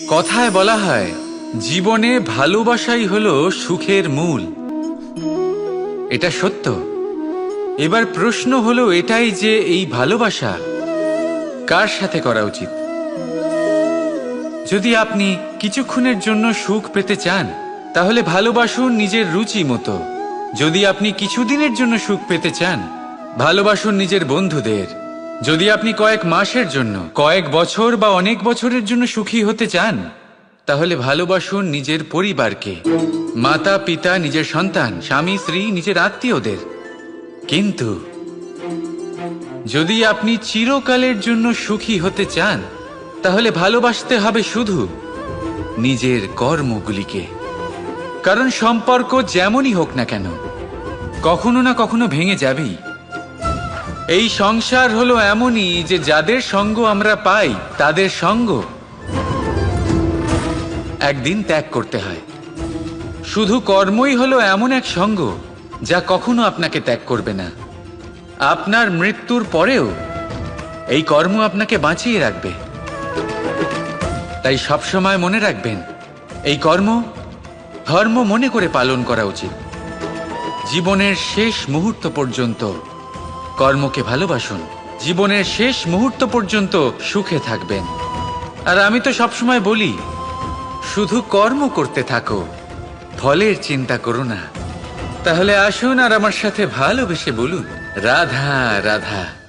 কথায় বলা হয় জীবনে ভালোবাসাই হলো সুখের মূল। এটা সত্য। এবার প্রশ্ন হলো এটাই যে এই ভালোবাসা কার সাথে করা উচিত। যদি আপনি কিছুক্ষণের জন্য সুখ পেতে চান তাহলে ভালোবাসুন নিজের রুচি মতো। যদি আপনি কিছুদিনের জন্য সুখ পেতে চান ভালোবাসুন নিজের বন্ধুদের। যদি আপনি কয়েক মাসের জন্য, কয়েক বছর বা অনেক বছরের জন্য সুখী হতে চান তাহলে ভালোবাসুন নিজের পরিবারকে, মাতা পিতা, নিজের সন্তান, স্বামী স্ত্রী, নিজের আত্মীয়দের। কিন্তু যদি আপনি চিরকালের জন্য সুখী হতে চান তাহলে ভালোবাসতে হবে শুধু নিজের কর্মগুলিকে। কারণ সম্পর্ক যেমনই হোক না কেন কখনো না কখনো ভেঙে যাবেই। এই সংসার হলো এমনই যে যাদের সঙ্গ আমরা পাই তাদের সঙ্গ একদিন ত্যাগ করতে হয়। শুধু কর্মই হলো এমন এক সঙ্গ যা কখনো আপনাকে ত্যাগ করবে না। আপনার মৃত্যুর পরেও এই কর্ম আপনাকে বাঁচিয়ে রাখবে। তাই সবসময় মনে রাখবেন, এই কর্ম ধর্ম মনে করে পালন করা উচিত। জীবনের শেষ মুহূর্ত পর্যন্ত কর্মকে ভালোবাসুন। জীবনের শেষ মুহূর্ত পর্যন্ত সুখে থাকবেন। আর আমি তো সবসময় বলি, শুধু কর্ম করতে থাকো, ফলের চিন্তা করো না। তাহলে আসুন আর আমার সাথে ভালোবেসে বলুন, রাধা রাধা।